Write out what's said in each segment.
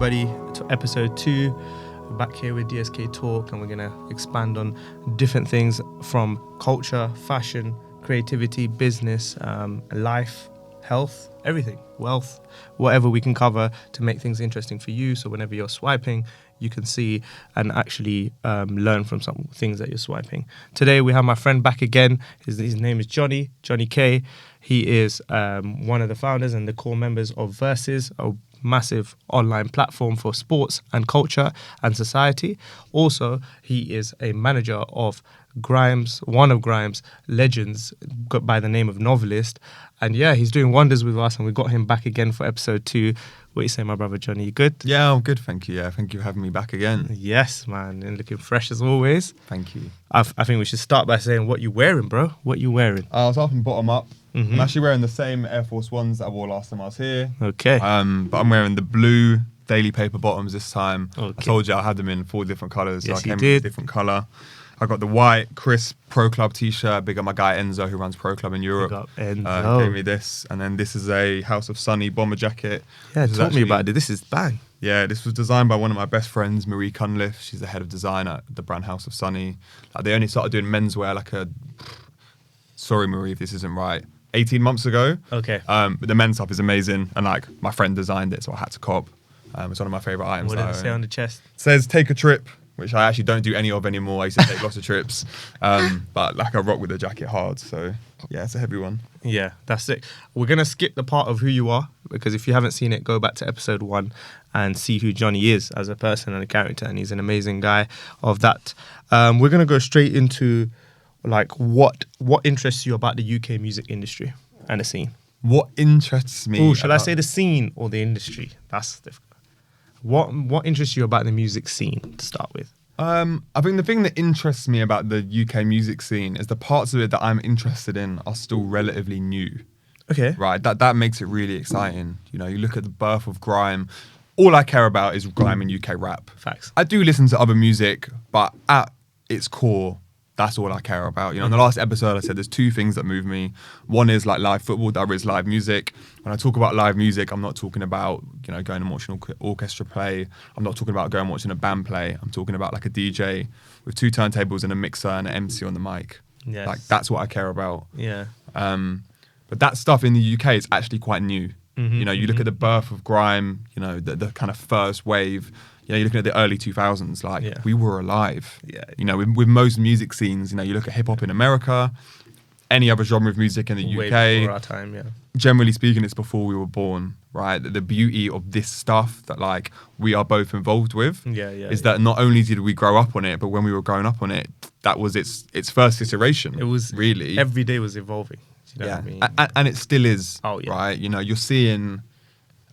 everybody, to episode 2. We're back here with DSK Talk, and we're going to expand on different things from culture, fashion, creativity, business, life, health, everything, wealth, whatever we can cover to make things interesting for you. So whenever you're swiping, you can see and actually learn from some things that you're swiping. Today we have my friend back again. His name is Johnny K. He is one of the founders and the core members of Versus, a massive online platform for sports and culture and society. Also, he is a manager of GRIME's, one of GRIME's legends by the name of Novelist. And yeah, he's doing wonders with us, and we got him back again for episode 2. What do you say, my brother Johnny? You good? Yeah, I'm good, thank you. Yeah, thank you for having me back again. Yes, man, and looking fresh as always. Thank you. I think we should start by saying what you wearing, bro. What you wearing? I was up and bottom up. I'm actually wearing the same Air Force Ones that I wore last time I was here. Okay. But I'm wearing the blue daily paper bottoms this time. Okay. I told you I had them in 4 different colours. Yes, so I you came did. with a different colour. I got the white, crisp Pro Club t-shirt. Big up my guy Enzo, who runs Pro Club in Europe. Big up Enzo. Gave me this. And then this is a House of Sunny bomber jacket. Yeah, talk me about it. This is bang. Yeah, this was designed by one of my best friends, Marie Cunliffe. She's the head of design at the brand House of Sunny. Like, they only started doing menswear sorry Marie if this isn't right, 18 months ago. Okay. But the men's stuff is amazing, and my friend designed it, so I had to cop. It's one of my favourite items. What does it say on the chest? It says take a trip, which I actually don't do any of anymore. I used to take lots of trips, but I rock with the jacket hard. So yeah, it's a heavy one. Yeah, that's it. We're going to skip the part of who you are, because if you haven't seen it, go back to episode 1 and see who Johnny is as a person and a character, and he's an amazing guy of that. We're going to go straight into what interests you about the UK music industry and the scene. What interests me? Oh, shall I say the scene or the industry? That's difficult. What interests you about the music scene to start with? I think the thing that interests me about the UK music scene is the parts of it that I'm interested in are still relatively new. Okay. Right, that makes it really exciting. You know, you look at the birth of grime. All I care about is grime and UK rap. Facts. I do listen to other music, but at its core, that's all I care about. You know, in the last episode, I said there's 2 things that move me. One is live football, the other is live music. When I talk about live music, I'm not talking about, going and watching an orchestra play. I'm not talking about going and watching a band play. I'm talking about a DJ with 2 turntables and a mixer and an MC on the mic. Yes. That's what I care about. Yeah. But that stuff in the UK is actually quite new. You look at the birth of grime, the kind of first wave. You're looking at the early 2000s, we were alive. Yeah. With most music scenes, you look at hip hop in America, any other genre of music in the Way UK. before our time, yeah. Generally speaking, it's before we were born, right? The beauty of this stuff that we are both involved with is that not only did we grow up on it, but when we were growing up on it, that was its first iteration. It was really every day was evolving. You know what I mean? And it still is. Oh, yeah. Right? You're seeing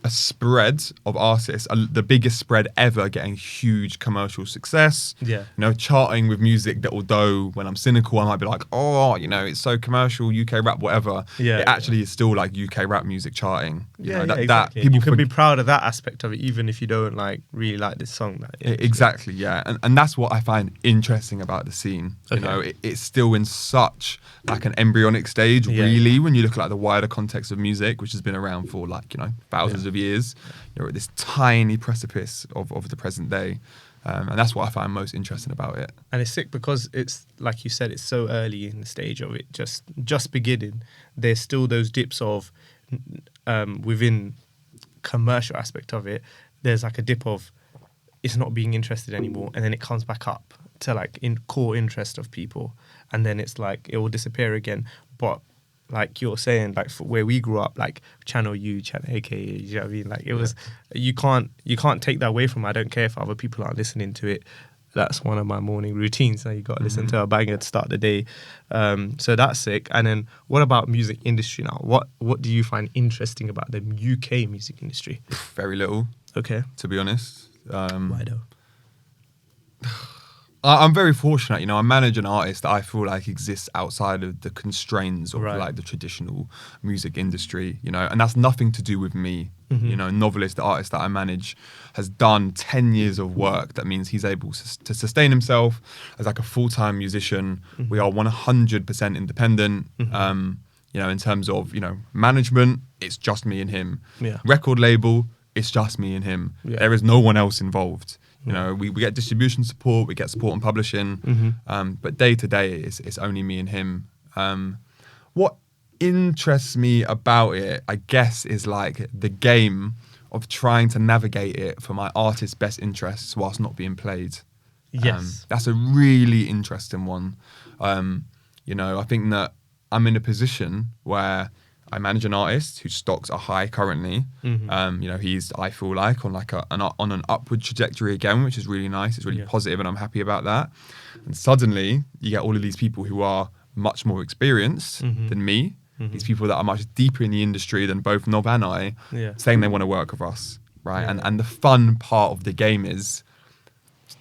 a spread of artists, the biggest spread ever, getting huge commercial success. Yeah. Charting with music that, although when I'm cynical, I might be like, it's so commercial, UK rap, whatever. Yeah. It actually is still UK rap music charting. Exactly. That people you can be proud of that aspect of it, even if you don't really like this song. Exactly, yeah. And that's what I find interesting about the scene. Okay. It's still in such an embryonic stage, really, when you look at the wider context of music, which has been around for thousands of years. You're at this tiny precipice of the present day. And that's what I find most interesting about it. And it's sick because it's, like you said, it's so early in the stage of it, just beginning. There's still those dips of, within commercial aspect of it, there's a dip of it's not being interested anymore, and then it comes back up to in core interest of people, and then it's it will disappear again. But like you're saying, for where we grew up, Channel U, Channel AKA, you know what I mean? It was, you can't take that away from me. I don't care if other people aren't listening to it. That's one of my morning routines. So you got to listen to a banger to start the day. So that's sick. And then what about music industry now? What do you find interesting about the UK music industry? Very little. Okay. To be honest. Why though? I'm very fortunate, I manage an artist that I feel exists outside of the constraints of the traditional music industry, and that's nothing to do with me. Novelist, the artist that I manage, has done 10 years of work. That means he's able to sustain himself as a full-time musician. We are 100% independent. In terms of, management, it's just me and him. Yeah. Record label, it's just me and him. Yeah. There is no one else involved. You know, we get distribution support, we get support on publishing, but day to day, it's only me and him. What interests me about it, I guess, is like the game of trying to navigate it for my artist's best interests whilst not being played. Yes. That's a really interesting one. You know, I think that I'm in a position where I manage an artist whose stocks are high currently. You know, he's, I feel like, on like on an upward trajectory again, which is really nice. It's really positive, and I'm happy about that. And suddenly, you get all of these people who are much more experienced than me. These people that are much deeper in the industry than both Nov and I, saying they want to work with us, right? And the fun part of the game is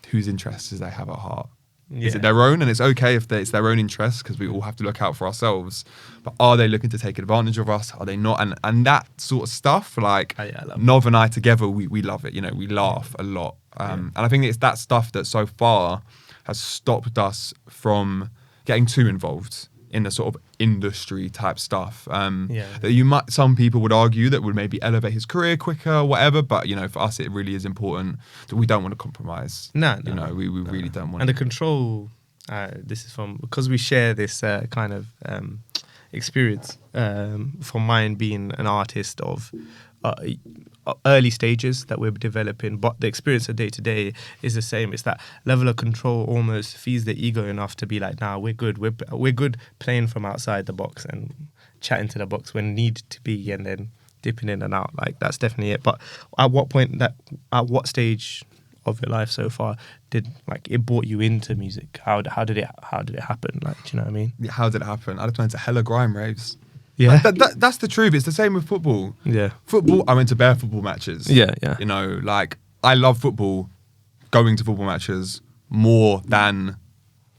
whose interests do they have at heart? Is it their own? And it's okay if it's their own interests, because we all have to look out for ourselves. But are they looking to take advantage of us? Are they not? And that sort of stuff, like Nov and I together, we love it. You know, we laugh a lot. And I think it's that stuff that so far has stopped us from getting too involved in the sort of industry type stuff. That you might, some people would argue that would maybe elevate his career quicker or whatever, but you know, for us it really is important that we don't want to compromise. We really don't want. And the control, this is from, because we share this kind of experience from mine being an artist of early stages that we're developing, but the experience of day to day is the same. It's that level of control almost feeds the ego enough to be like, nah, we're good. We're good playing from outside the box and chatting to the box when need to be, and then dipping in and out. Like, that's definitely it. But at what stage of your life so far did like it brought you into music? How did it happen? Like, do you know what I mean? Yeah, how did it happen? I'd planned to hella grime raves. Yeah, that's the truth. It's the same with football. Yeah, football. I went to bare football matches. Yeah. You know, like, I love football, going to football matches more than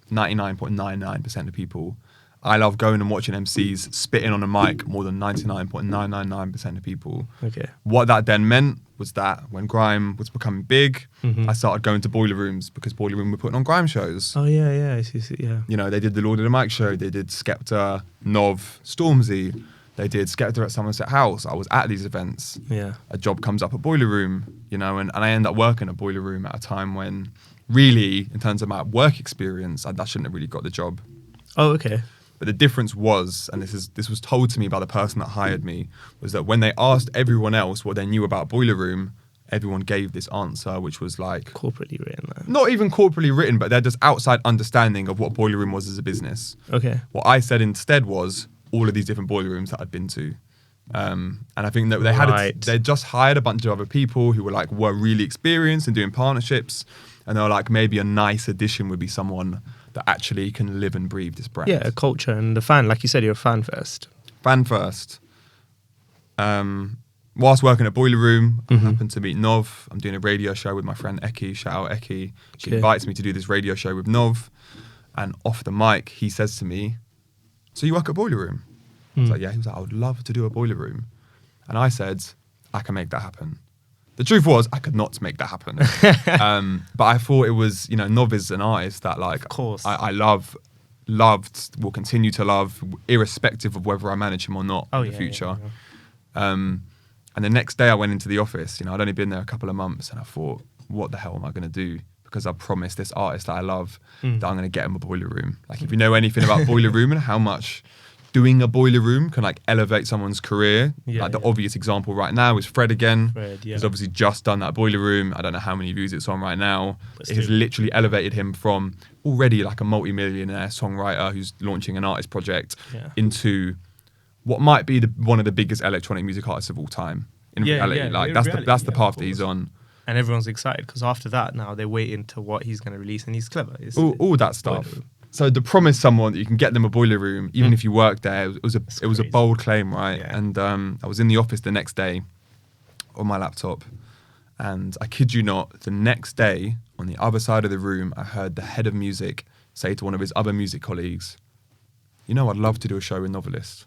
99.99% of people. I love going and watching MCs spitting on a mic more than 99.999% of people. Okay. What that then meant was that when grime was becoming big, I started going to boiler rooms, because boiler room were putting on grime shows. Oh yeah. I see, yeah. You know, they did the Lord of the Mic show, they did Skepta, Nov, Stormzy, they did Skepta at Somerset House. I was at these events. Yeah. A job comes up at boiler room, you know, and I end up working at boiler room at a time when, really, in terms of my work experience, I shouldn't have really got the job. Oh, okay. But the difference was, and this was told to me by the person that hired me, was that when they asked everyone else what they knew about boiler room, everyone gave this answer, which was like corporately written. Not even corporately written, but they're just outside understanding of what boiler room was as a business. Okay. What I said instead was all of these different boiler rooms that I'd been to. And I think that they just hired a bunch of other people who were really experienced in doing partnerships, and they were like, maybe a nice addition would be someone that actually can live and breathe this brand. Yeah, a culture and the fan. Like you said, you're a fan first. Fan first. Whilst working at Boiler Room, I happened to meet Nov. I'm doing a radio show with my friend Eki. Shout out Eki. She invites me to do this radio show with Nov. And off the mic, he says to me, "So you work at Boiler Room?" I was like, "Yeah." He was like, "I would love to do a Boiler Room." And I said, "I can make that happen." The truth was, I could not make that happen. But I thought it was, Nov is an artist that, like, of course, I loved, will continue to love, irrespective of whether I manage him or not in the future. And the next day I went into the office, I'd only been there a couple of months, and I thought, what the hell am I going to do? Because I promised this artist that I love that I'm going to get him a Boiler Room. Like, if you know anything about Boiler Room and how much doing a Boiler Room can elevate someone's career. The obvious example right now is Fred again. He's obviously just done that Boiler Room. I don't know how many views it's on right now. It has literally elevated him from already like a multi-millionaire songwriter who's launching an artist project into what might be one of the biggest electronic music artists of all time. In reality, that's the path that he's on. And everyone's excited because after that, now they're waiting to what he's going to release, and he's clever. All that stuff. So to promise someone that you can get them a Boiler Room, even if you work there, it was a bold claim, right? Yeah. And I was in the office the next day on my laptop, and I kid you not, the next day on the other side of the room, I heard the head of music say to one of his other music colleagues, "I'd love to do a show with Novelist."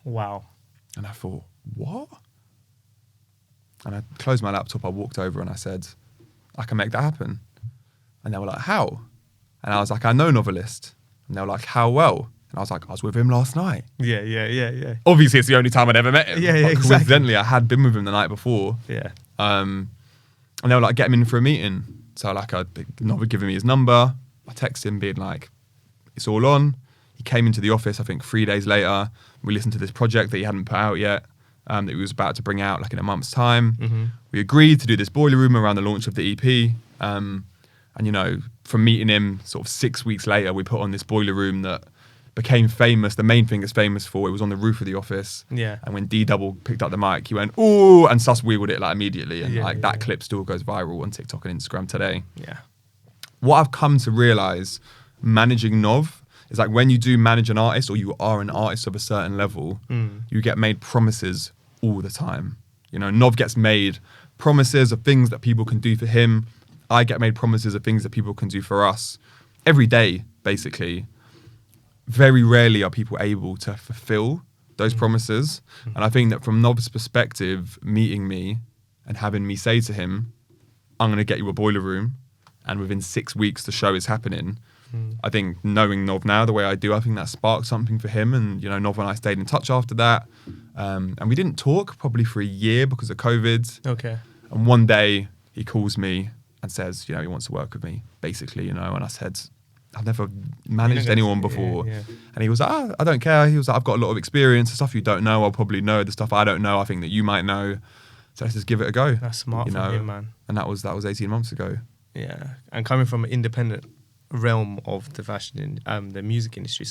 Wow. And I thought, what? And I closed my laptop, I walked over and I said, "I can make that happen." And they were like, "How?" And I was like, "I know Novelist." And they were like, "How well?" And I was like, I was with him last night. Yeah. Obviously, it's the only time I'd ever met him. Yeah, but exactly. coincidentally, I had been with him the night before. Yeah. And they were like, get him in for a meeting. So like, Nov had given me his number. I texted him being like, it's all on. He came into the office, I think 3 days later. We listened to this project that he hadn't put out yet, that he was about to bring out like in a month's time. Mm-hmm. We agreed to do this boiler room around the launch of the EP. And, you know, from meeting him sort of 6 weeks later, we put on this boiler room that became famous. The main thing it's famous for, it was on the roof of the office. Yeah. And when D-Double picked up the mic, he went, ooh, and sus wheeled it like immediately. And that clip still goes viral on TikTok and Instagram today. Yeah. What I've come to realize managing Nov is like when you do manage an artist or you are an artist of a certain level, you get made promises all the time. You know, Nov gets made promises of things that people can do for him. I get made promises of things that people can do for us every day, basically. Very rarely are people able to fulfill those promises. And I think that from Nov's perspective, meeting me and having me say to him, I'm going to get you a boiler room, and within 6 weeks the show is happening. I think knowing Nov now the way I do, I think that sparked something for him. And, you know, Nov and I stayed in touch after that. And we didn't talk probably for a year because of COVID. Okay. And one day he calls me and says, you know, he wants to work with me, basically, you know. And I said, I've never managed anyone before. Yeah. And he was like, I don't care. He was like, I've got a lot of experience. The stuff you don't know, I'll probably know. The stuff I don't know, I think that you might know. So let's just give it a go. That's smart from him, man. And that was 18 months ago. Yeah. And coming from an independent realm of the fashion, the music industry,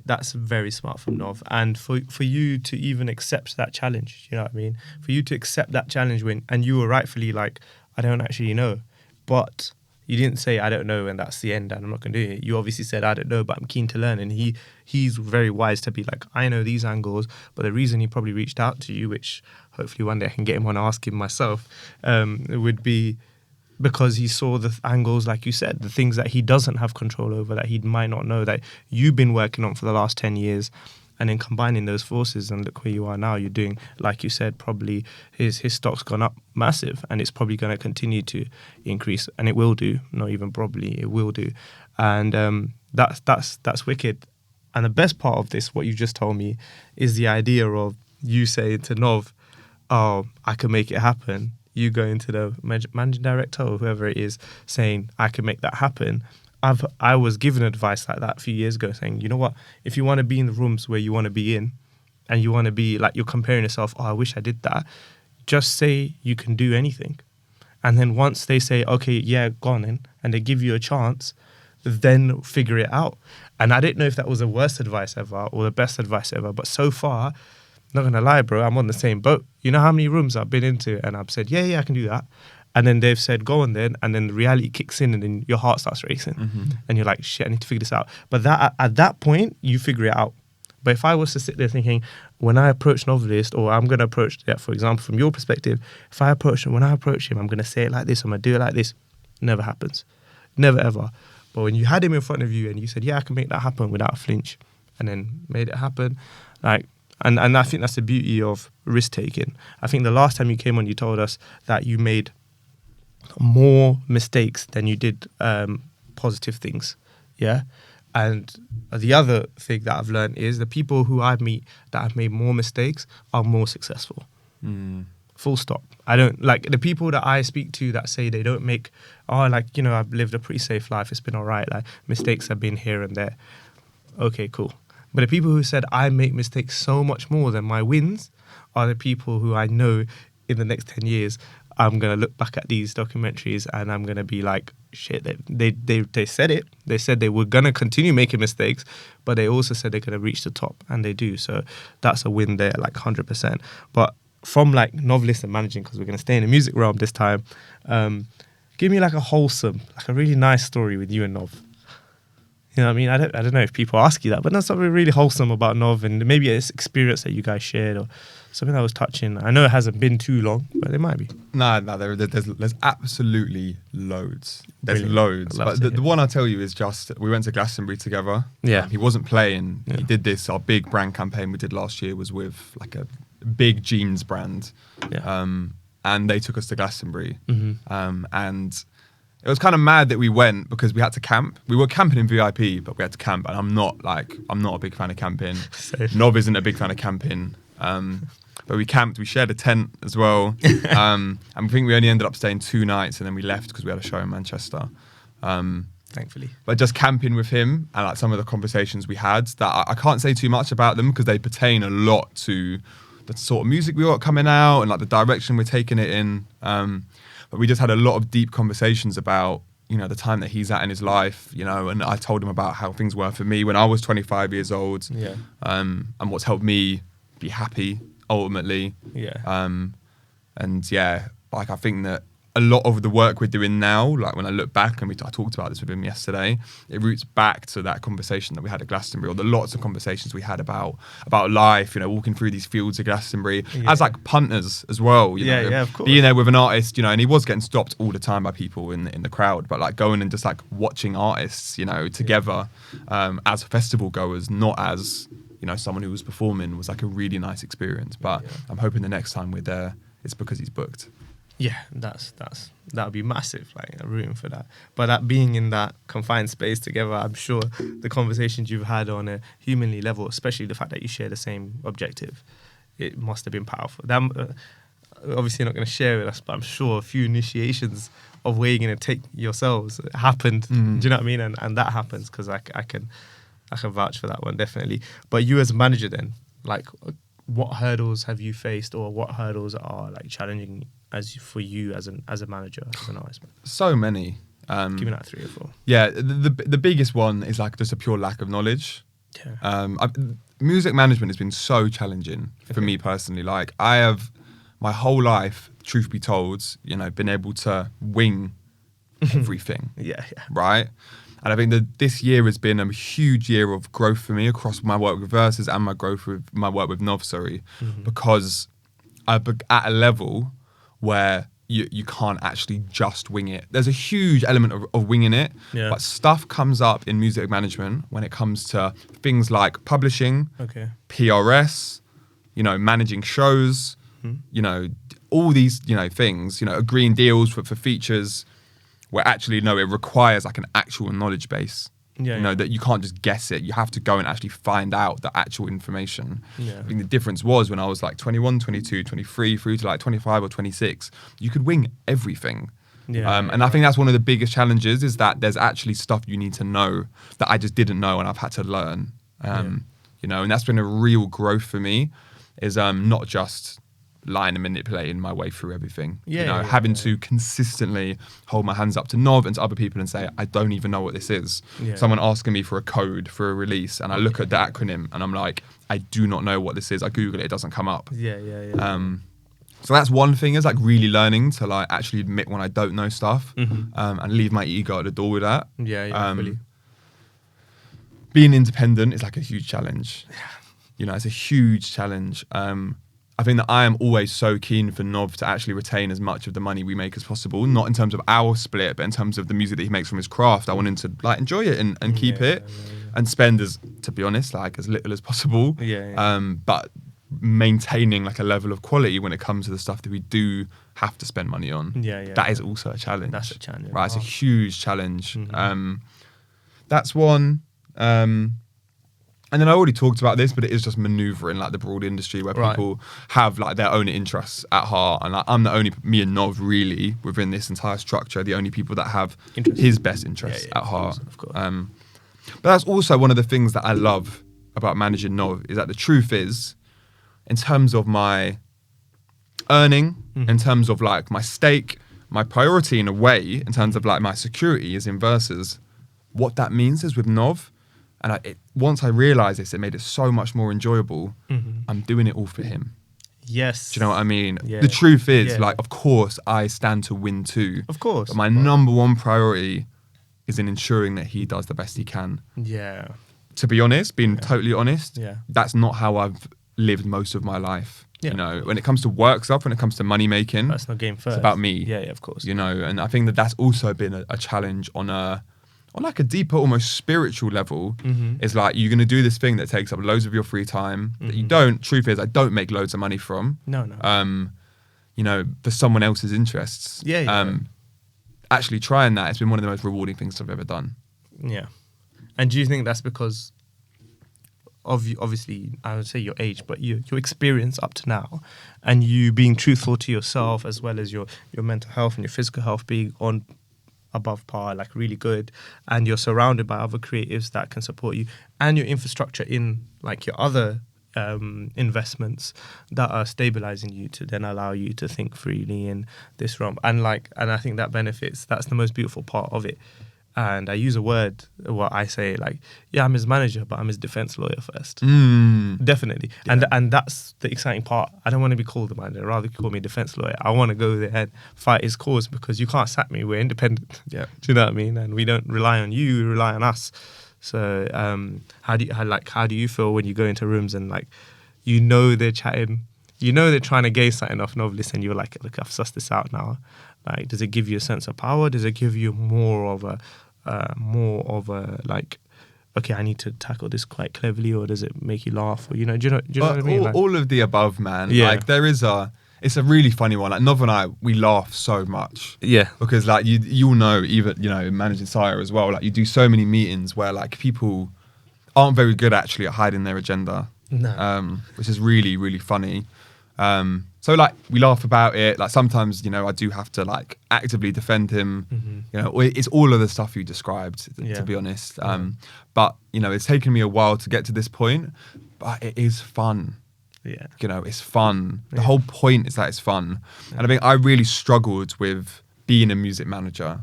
that's very smart from Nov. And for you to even accept that challenge, you know what I mean? For you to accept that challenge and you were rightfully like, I don't actually know. But you didn't say, I don't know, and that's the end, and I'm not going to do it. You obviously said, I don't know, but I'm keen to learn. And he's very wise to be like, I know these angles, but the reason he probably reached out to you, which hopefully one day I can get him on and ask him myself, would be because he saw the angles, like you said, the things that he doesn't have control over, that he might not know, that you've been working on for the last 10 years. And then combining those forces, and look where you are now, you're doing, like you said, probably his stock's gone up massive, and it's probably going to continue to increase, and it will do, not even probably, it will do. And that's wicked. And the best part of this, what you just told me, is the idea of you saying to Nov, oh, I can make it happen. You going to the managing director or whoever it is saying, I can make that happen. I was given advice like that a few years ago saying, you know what, if you want to be in the rooms where you want to be in and you want to be like, you're comparing yourself, oh, I wish I did that, just say you can do anything. And then once they say, okay, yeah, go on in, and they give you a chance, then figure it out. And I didn't know if that was the worst advice ever or the best advice ever, but so far, not going to lie, bro, I'm on the same boat. You know how many rooms I've been into and I've said, yeah, I can do that. And then they've said, go on then. And then the reality kicks in and then your heart starts racing. Mm-hmm. And you're like, shit, I need to figure this out. But that at that point, you figure it out. But if I was to sit there thinking, when I approach Novelist, or I'm going to approach, for example, from your perspective, when I approach him, I'm going to say it like this, I'm going to do it like this. Never happens. Never, ever. But when you had him in front of you and you said, yeah, I can make that happen without a flinch, and then made it happen, like, and I think that's the beauty of risk taking. I think the last time you came on, you told us that you made more mistakes than you did positive things. Yeah. And the other thing that I've learned is the people who I meet that have made more mistakes are more successful. Full stop. I don't like the people that I speak to that say they don't make, I've lived a pretty safe life, it's been all right, like mistakes have been here and there. Okay, cool. But the people who said I make mistakes so much more than my wins are the people who I know in the next 10 years, I'm going to look back at these documentaries and I'm going to be like, shit, they said it. They said they were going to continue making mistakes, but they also said they're going to reach the top, and they do. So that's a win there, like 100%. But from like Novelist and managing, because we're going to stay in the music realm this time, give me like a wholesome, like a really nice story with you and Nov. You know what I mean? I don't know if people ask you that, but that's something really wholesome about Nov, and maybe it's experience that you guys shared or something that was touching. I know it hasn't been too long, but it might be. No, there's absolutely loads. There's Brilliant. loads. But the one I'll tell you is just, we went to Glastonbury together. Yeah. He wasn't playing. Yeah. He did this, our big brand campaign we did last year was with like a big jeans brand. Yeah. And they took us to Glastonbury. Mm-hmm. And it was kind of mad that we went because we had to camp. We were camping in VIP, but we had to camp, and I'm not a big fan of camping. Nov isn't a big fan of camping. But we camped, we shared a tent as well. And I think we only ended up staying 2 nights, and then we left because we had a show in Manchester. Thankfully. But just camping with him and like some of the conversations we had, that I can't say too much about them because they pertain a lot to the sort of music we got coming out and like the direction we're taking it in. But we just had a lot of deep conversations about, you know, the time that he's at in his life, you know, and I told him about how things were for me when I was 25 years old. Yeah. And what's helped me be happy ultimately. Yeah. And yeah, like I think that a lot of the work we're doing now, like when I look back, and I talked about this with him yesterday, it roots back to that conversation that we had at Glastonbury, or the lots of conversations we had about life, you know, walking through these fields of Glastonbury as like punters as well. You know, of course. Being there with an artist, you know, and he was getting stopped all the time by people in the crowd, but like going and just like watching artists, you know, together as festival goers, not as, you know, someone who was performing, was like a really nice experience. But I'm hoping the next time we're there, it's because he's booked. Yeah, that would be massive. Like, I'm rooting for that. But that being in that confined space together, I'm sure the conversations you've had on a humanly level, especially the fact that you share the same objective, it must have been powerful. That, obviously, you're not going to share with us, but I'm sure a few initiations of where you're going to take yourselves happened. Do you know what I mean? And that happens because I can vouch for that one, definitely. But you as a manager, then, like, what hurdles have you faced, or what hurdles are like challenging for you as a manager, as an artist? So many. Give me like 3 or 4. Yeah, the biggest one is like just a pure lack of knowledge. Yeah. Music management has been so challenging for me personally. Like, I have my whole life, truth be told, you know, been able to wing everything. Yeah. Right? And I think that this year has been a huge year of growth for me across my work with Versus and my work with Nov, because I'm at a level where you can't actually just wing it. There's a huge element of winging it, but stuff comes up in music management when it comes to things like publishing, PRS, you know, managing shows, you know, all these, you know, things, you know, agreeing deals for features, where actually, no, it requires like an actual knowledge base. You know, that you can't just guess it. You have to go and actually find out the actual information. I think the difference was when I was like 21, 22, 23, through to like 25 or 26, you could wing everything. And I think that's one of the biggest challenges, is that there's actually stuff you need to know that I just didn't know and I've had to learn. You know, and that's been a real growth for me, is not just lying and manipulating my way through everything. Having to consistently hold my hands up to Nov and to other people and say, I don't even know what this is. Someone asking me for a code for a release, and I look at the acronym and I'm like, I do not know what this is. I Google it, it doesn't come up. So that's one thing, is like really learning to like actually admit when I don't know stuff, and leave my ego at the door with that. Really. Being independent is like a huge challenge. You know, it's a huge challenge. I think that I am always so keen for Nov to actually retain as much of the money we make as possible, not in terms of our split, but in terms of the music that he makes from his craft. I want him to like enjoy it and keep it and spend, as, to be honest, like as little as possible. But maintaining like a level of quality when it comes to the stuff that we do have to spend money on. That is also a challenge. That's a challenge. Right, it's a huge challenge. That's one. And then I already talked about this, but it is just manoeuvring like the broad industry, where people have like their own interests at heart, and like, I'm the only, me and Nov really, within this entire structure, the only people that have his best interests at heart. Of course. But that's also one of the things that I love about managing Nov, is that the truth is, in terms of my earning, in terms of like my stake, my priority in a way, in terms of like my security is in Versus. What that means is with Nov, and once I realised this, it made it so much more enjoyable. I'm doing it all for him. Yes. Do you know what I mean? The truth is, like, of course, I stand to win too. Of course. But my number one priority is in ensuring that he does the best he can. To be honest, being totally honest, that's not how I've lived most of my life. You know, when it comes to work stuff, when it comes to money making, that's not game first. It's about me. Yeah, of course. You know, and I think that that's also been a challenge on like a deeper, almost spiritual level. Is like, you're going to do this thing that takes up loads of your free time that you don't, truth is, I don't make loads of money from. No. You know, for someone else's interests. actually trying that, it's been one of the most rewarding things I've ever done. Yeah. And do you think that's because of, obviously, I would say your age, but your experience up to now, and you being truthful to yourself, as well as your mental health and your physical health being on above par, like really good, and you're surrounded by other creatives that can support you, and your infrastructure in like your other investments that are stabilizing you to then allow you to think freely in this realm, and I think that benefits. That's the most beautiful part of it. And I use a word, what I say, like, yeah, I'm his manager, but I'm his defense lawyer first. Definitely. Yeah. And that's the exciting part. I don't want to be called the manager. Rather call me defense lawyer. I want to go there and fight his cause, because you can't sack me. We're independent. Yeah. Do you know what I mean? And we don't rely on you. We rely on us. So how do you feel when you go into rooms and like, you know, they're chatting, you know, they're trying to gain something off Novelist, and you're like, look, I've sussed this out now. Like, does it give you a sense of power? Does it give you more of a like, okay, I need to tackle this quite cleverly, or does it make you laugh? Or do you know what I mean? All of the above, man. Yeah. Like it's a really funny one. Like Nov and I, we laugh so much. Yeah. Because like you'll know, even managing Sire as well. Like you do so many meetings where like people aren't very good actually at hiding their agenda. No. Which is really, really funny. So like we laugh about it. Like sometimes, I do have to like actively defend him. It's all of the stuff you described, to be honest. But it's taken me a while to get to this point, but it is fun. Yeah. It's fun. The whole point is that it's fun. And I think I really struggled with being a music manager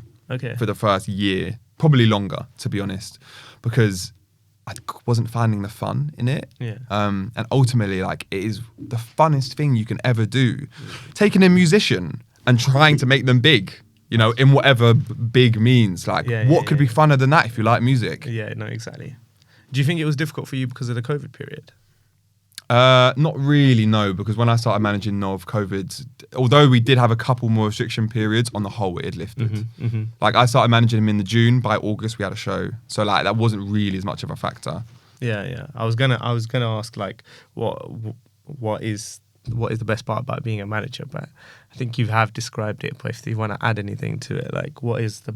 for the first year, probably longer, to be honest, because I wasn't finding the fun in it. Yeah. And ultimately, like, it is the funnest thing you can ever do. Taking a musician and trying to make them big, in whatever big means. Like, what could be funner than that if you like music? Yeah, no, exactly. Do you think it was difficult for you because of the COVID period? Not really, no, because when I started managing Nov, COVID, although we did have a couple more restriction periods, on the whole it had lifted. Like I started managing him in the June, by August we had a show, so like that wasn't really as much of a factor. Yeah. I was gonna ask like what is the best part about being a manager, but I think you have described it. But if you want to add anything to it, like what is the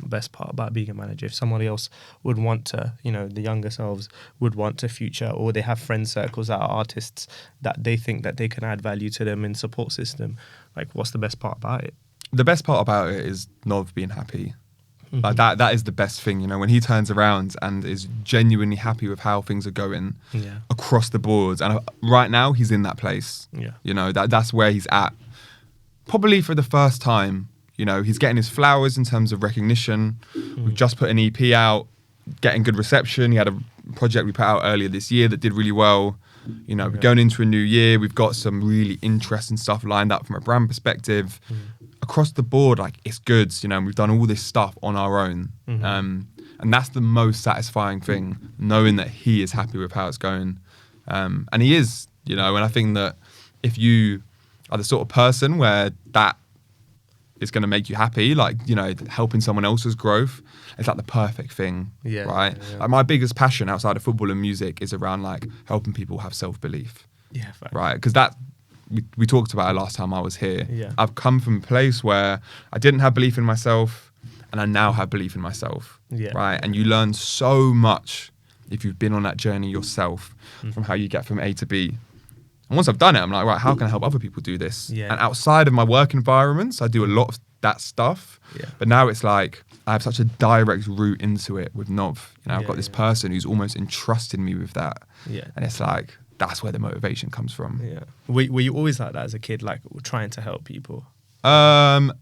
best part about being a manager? If somebody else would want to, the younger selves would want to future, or they have friend circles that are artists that they think that they can add value to them in support system, like what's the best part about it? The best part about it is Nov being happy. Like that is the best thing, when he turns around and is genuinely happy with how things are going across the board. And right now he's in that place. That's where he's at. Probably for the first time, he's getting his flowers in terms of recognition. We've just put an EP out, getting good reception. He had a project we put out earlier this year that did really well. We're going into a new year. We've got some really interesting stuff lined up from a brand perspective. Across the board, like, it's good, and we've done all this stuff on our own. And that's the most satisfying thing, knowing that he is happy with how it's going. And he is, and I think that if you are the sort of person where that is going to make you happy, like, helping someone else's growth, it's like the perfect thing, right? Yeah. Like, my biggest passion outside of football and music is around like helping people have self-belief. Yeah, fact. Right, because that we talked about it last time I was here. Yeah. I've come from a place where I didn't have belief in myself, and I now have belief in myself. Yeah. Right, and you learn so much if you've been on that journey yourself, from how you get from A to B. And once I've done it, I'm like, right, how can I help other people do this? Yeah. And outside of my work environments, I do a lot of that stuff. Yeah. But now it's like I have such a direct route into it with Nov. I've got this person who's almost entrusted me with that. Yeah. And it's like, that's where the motivation comes from. Yeah. Were you always like that as a kid, like trying to help people? No.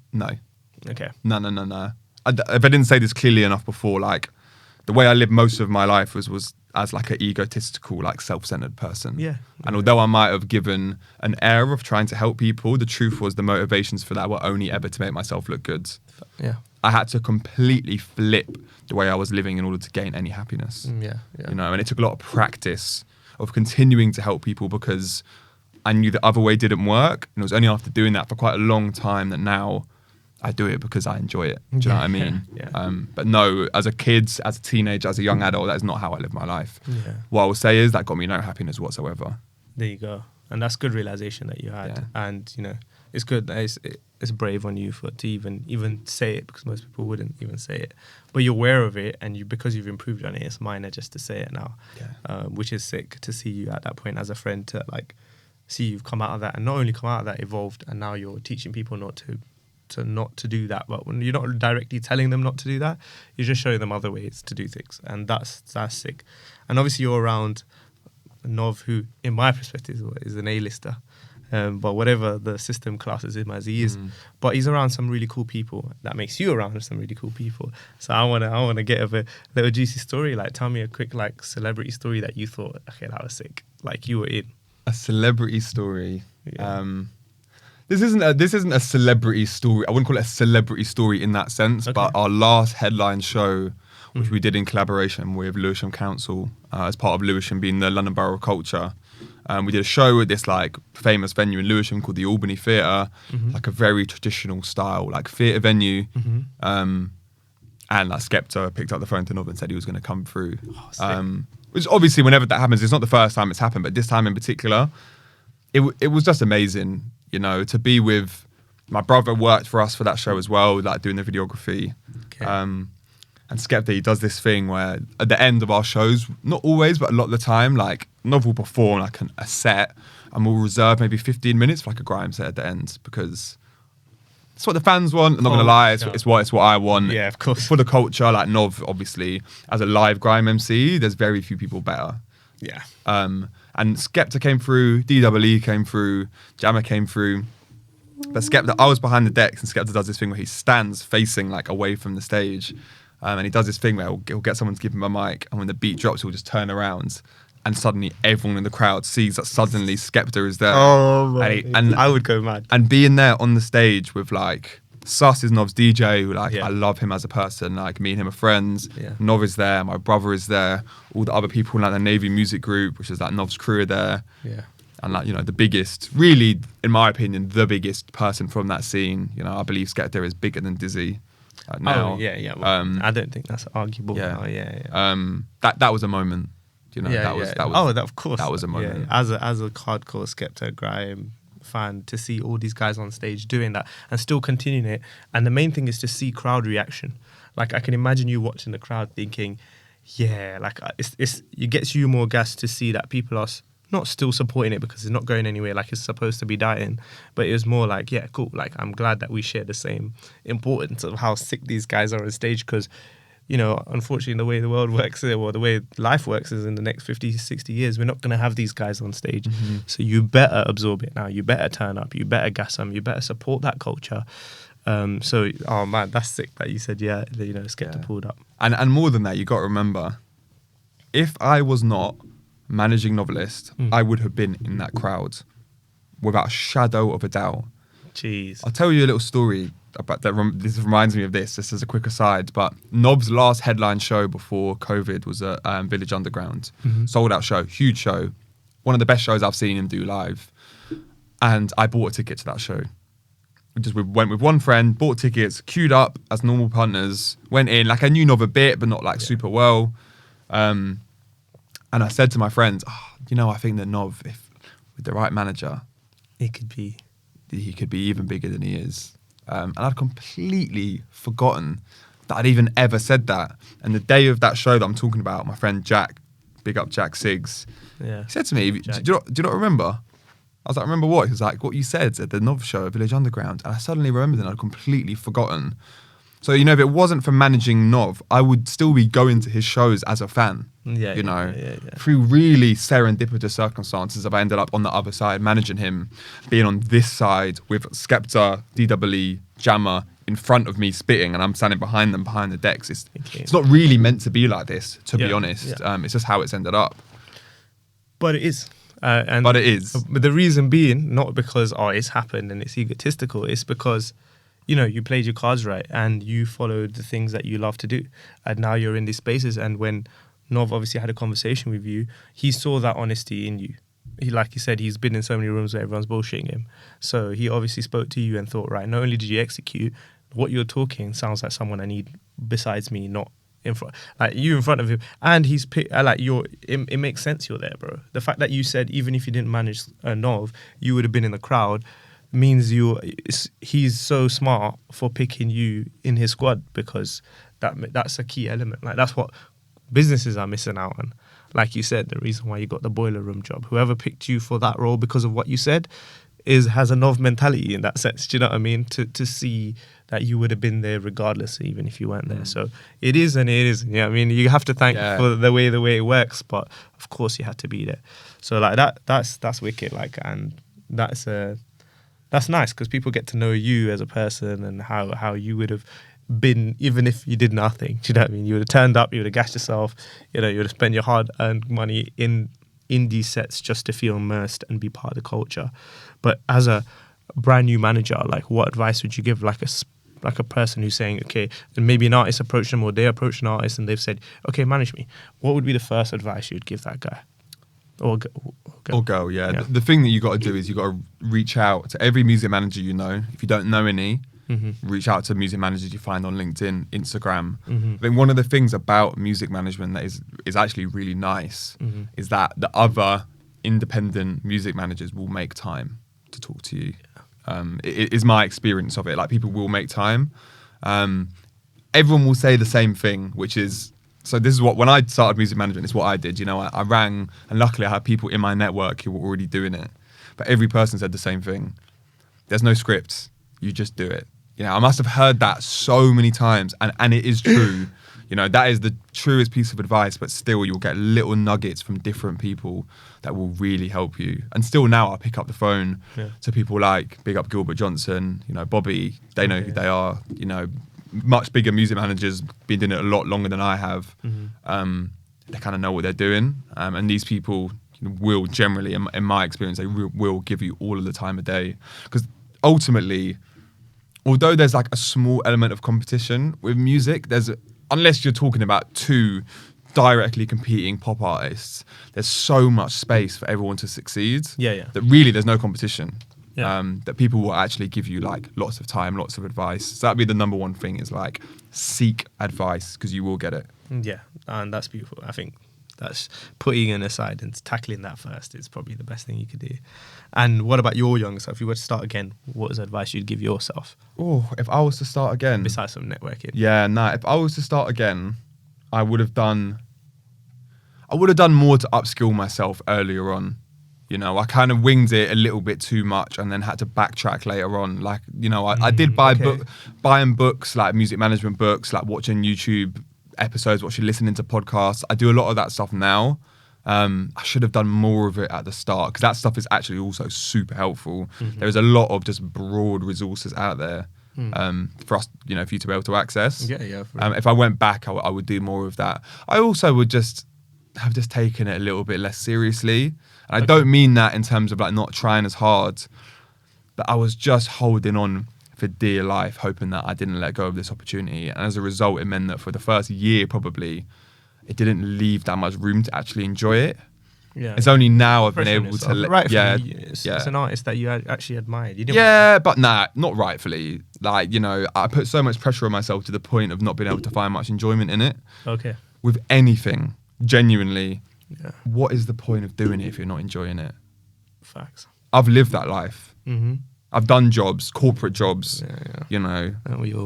Okay. No. If I didn't say this clearly enough before, like, the way I lived most of my life was as like an egotistical, like self-centered person. Yeah. And although I might have given an air of trying to help people, the truth was the motivations for that were only ever to make myself look good. Yeah. I had to completely flip the way I was living in order to gain any happiness. Yeah. And it took a lot of practice of continuing to help people, because I knew the other way didn't work. And it was only after doing that for quite a long time that now I do it because I enjoy it. Do you know what I mean? Yeah. But no, as a kid, as a teenager, as a young adult, that is not how I live my life. Yeah. What I will say is that got me no happiness whatsoever. There you go. And that's good realization that you had. Yeah. And, you know, it's good that it's brave on you to even say it, because most people wouldn't even say it. But you're aware of it, and because you've improved on it, it's minor just to say it now. Which is sick to see you at that point as a friend, to like see you've come out of that, and not only come out of that, evolved, and now you're teaching people not to do that. But when you're not directly telling them not to do that, you're just showing them other ways to do things, and that's sick. And obviously you're around Nov, who in my perspective is an A-lister, but whatever the system classes him as he is, but he's around some really cool people. That makes you around some really cool people. So I wanna get a little juicy story. Like, tell me a quick like celebrity story that you thought, okay, that was sick, like you were in. A celebrity story. Yeah. This isn't a celebrity story. I wouldn't call it a celebrity story in that sense. Okay. But our last headline show, which we did in collaboration with Lewisham Council, as part of Lewisham being the London Borough of Culture, we did a show at this like famous venue in Lewisham called the Albany Theatre, like a very traditional style like theatre venue. And like Skepta picked up the phone to Nov and said he was going to come through. Which obviously, whenever that happens, it's not the first time it's happened, but this time in particular, it was just amazing, you know, to be with. My brother worked for us for that show as well, like doing the videography. Okay. And Skepta, he does this thing where at the end of our shows, not always, but a lot of the time, like Nov will perform like a set, and we'll reserve maybe 15 minutes for like a grime set at the end, because it's what the fans want. I'm not gonna lie, it's what I want. Yeah, of course. For the culture, like Nov, obviously, as a live grime MC, there's very few people better. Yeah. And Skepta came through, DWE came through, Jammer came through. But Skepta, I was behind the decks, and Skepta does this thing where he stands facing like away from the stage, and he does this thing where he'll get someone to give him a mic, and when the beat drops, he'll just turn around, and suddenly everyone in the crowd sees that suddenly Skepta is there. Oh my! And I would go mad. And being there on the stage with like Sus is Nov's DJ, who like I love him as a person. Like me and him are friends. Yeah. Nov is there. My brother is there. All the other people in like the Navy music group, which is like Nov's crew, are there. Yeah. And like, you know, the biggest, really, in my opinion, the biggest person from that scene. You know, I believe Skepta is bigger than Dizzy. Now. Oh yeah. Well, I don't think that's arguable. Yeah. Now. Yeah. That was a moment. You know, that was. Of course. That was a moment. Yeah. As a hardcore Skepta grime fan, to see all these guys on stage doing that and still continuing it, and the main thing is to see crowd reaction. Like, I can imagine you watching the crowd thinking, yeah, like it gets you more gas to see that people are not still supporting it because it's not going anywhere like it's supposed to be dying, but it was more like, yeah, cool, like I'm glad that we share the same importance of how sick these guys are on stage, because, you know, unfortunately the way the world works, or the way life works, is in the next 50, 60 years, we're not going to have these guys on stage. So you better absorb it now. You better turn up. You better gas them. You better support that culture. So, oh man, that's sick that you said, yeah, you know, Skepta pulled up. And more than that, you got to remember, if I was not managing Novelist, I would have been in that crowd without a shadow of a doubt. Jeez. I'll tell you a little story about that. This reminds me of this, just as a quick aside, but Nob's last headline show before COVID was at Village Underground. Sold out show, huge show. One of the best shows I've seen him do live. And I bought a ticket to that show. We went with one friend, bought tickets, queued up as normal punters, went in, like I knew Nov a bit, but not like super well. And I said to my friends, you know, I think that Nov, if with the right manager, he could be even bigger than he is. And I'd completely forgotten that I'd even ever said that. And the day of that show that I'm talking about, my friend Jack, big up Jack Siggs, he said to me, do you not remember? I was like, remember what? He was like, what you said at the Nov show at Village Underground. And I suddenly remembered and I'd completely forgotten. So, you know, if it wasn't for managing Nov, I would still be going to his shows as a fan. Through really serendipitous circumstances, I ended up on the other side, managing him, being on this side with Skepta, DWE, Jammer in front of me spitting, and I'm standing behind them, behind the decks. It's not really meant to be like this, to be honest. It's just how it's ended up. But it is. But it is. But the reason being, not because, it's happened and it's egotistical, it's because, you know, you played your cards right and you followed the things that you love to do. And now you're in these spaces. And when Nov obviously had a conversation with you, he saw that honesty in you. He, like he said, he's been in so many rooms where everyone's bullshitting him. So he obviously spoke to you and thought, right, not only did you execute, what you're talking sounds like someone I need besides me, not in front, like you in front of him, and he's like it makes sense you're there, bro. The fact that you said even if you didn't manage Nov, you would have been in the crowd, means he's so smart for picking you in his squad, because that's a key element. Like that's what businesses are missing out on. Like you said, the reason why you got the boiler room job, whoever picked you for that role because of what you said, has a Nov mentality in that sense. Do you know what I mean? To see that you would have been there regardless, even if you weren't there. So it is and it isn't. Yeah, I mean, you have to thank for the way it works, but of course you had to be there. So like that's wicked. Like, and that's nice because people get to know you as a person and how you would have been even if you did nothing. Do you know what I mean? You would have turned up, you would have gassed yourself, you would have spent your hard-earned money in indie sets just to feel immersed and be part of the culture. But as a brand new manager, like what advice would you give like a person who's saying, okay, and maybe an artist approached them or they approached an artist and they've said, okay, manage me. What would be the first advice you'd give that guy? Or girl, yeah. The thing that you got to do is you got to reach out to every music manager you know. If you don't know any, reach out to music managers you find on LinkedIn, Instagram. I think one of the things about music management that is actually really nice is that the other independent music managers will make time to talk to you. It is my experience of it. Like people will make time. Everyone will say the same thing, which is, so this is what, when I started music management, it's what I did. You know, I rang, and luckily I had people in my network who were already doing it. But every person said the same thing. There's no script. You just do it. You know, I must have heard that so many times, and it is true. You know, that is the truest piece of advice, but still you'll get little nuggets from different people that will really help you. And still now I pick up the phone to people like Big Up Gilbert Johnson, you know, Bobby, they know who they are, you know, much bigger music managers, been doing it a lot longer than I have. They kind of know what they're doing. And these people will generally, in my experience, they will give you all of the time of day. Because ultimately, although there's like a small element of competition with music, unless you're talking about two directly competing pop artists, there's so much space for everyone to succeed. That really there's no competition. That people will actually give you like lots of time, lots of advice. So that'd be the number one thing, is like seek advice, because you will get it. Yeah, and that's beautiful. I think that's putting it aside and tackling that first is probably the best thing you could do. And what about your younger self? If you were to start again, what is advice you'd give yourself? Oh, if I was to start again, besides some networking. If I was to start again, I would have done more to upskill myself earlier on. You know, I kind of winged it a little bit too much and then had to backtrack later on. Like, you know, I did buying books, like music management books, like watching YouTube episodes, listening to podcasts. I do a lot of that stuff now. I should have done more of it at the start, because that stuff is actually also super helpful. There is a lot of just broad resources out there for us, you know, for you to be able to access. If I went back, I would do more of that. I also would just have taken it a little bit less seriously. And I don't mean that in terms of like not trying as hard, but I was just holding on for dear life, hoping that I didn't let go of this opportunity. And as a result, it meant that for the first year, probably, it didn't leave that much room to actually enjoy it. It's only now I've been able to... It's an artist that you actually admired. You didn't but not rightfully. Like, you know, I put so much pressure on myself to the point of not being able to find much enjoyment in it. With anything, genuinely, what is the point of doing it if you're not enjoying it? Facts. I've lived that life. I've done jobs, corporate jobs, you know.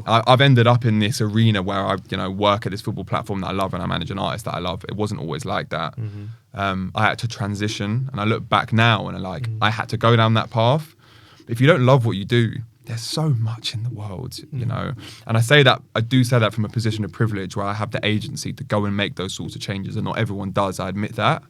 I've ended up in this arena where I, you know, work at this football platform that I love and I manage an artist that I love. It wasn't always like that. I had to transition, and I look back now and I had to go down that path. If you don't love what you do, there's so much in the world, you know. And I do say that from a position of privilege where I have the agency to go and make those sorts of changes, and not everyone does, I admit that.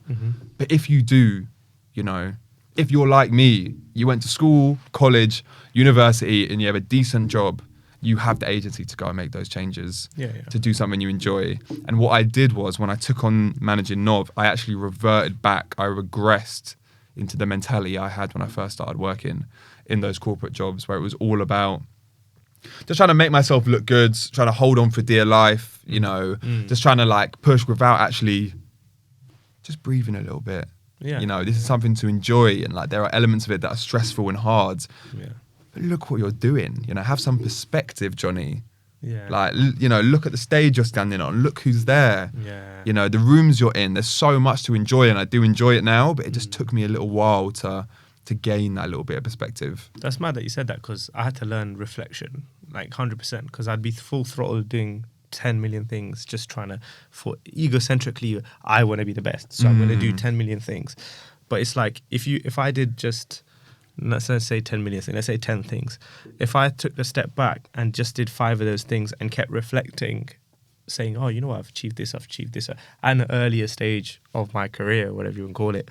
But if you do, you know, if you're like me, you went to school, college, university, and you have a decent job, you have the agency to go and make those changes, to do something you enjoy. And what I did was, when I took on managing Nov, I actually reverted back. I regressed into the mentality I had when I first started working in those corporate jobs, where it was all about just trying to make myself look good, trying to hold on for dear life, you know, just trying to like push without actually just breathing a little bit. You know, this is something to enjoy, and like there are elements of it that are stressful and hard. But look what you're doing. You know, have some perspective, Johnny. Yeah. Like, look at the stage you're standing on. Look who's there. Yeah. The rooms you're in. There's so much to enjoy, and I do enjoy it now. But it just took me a little while to gain that little bit of perspective. That's mad that you said that, because I had to learn reflection, like 100%, because I'd be full throttle doing 10 million things, just trying to, for egocentrically, I want to be the best, so I'm going to do 10 million things. But it's like, if I did just, let's say 10 million things, let's say 10 things, if I took a step back and just did 5 of those things and kept reflecting, saying, oh, you know what, I've achieved this at an earlier stage of my career, whatever you want to call it,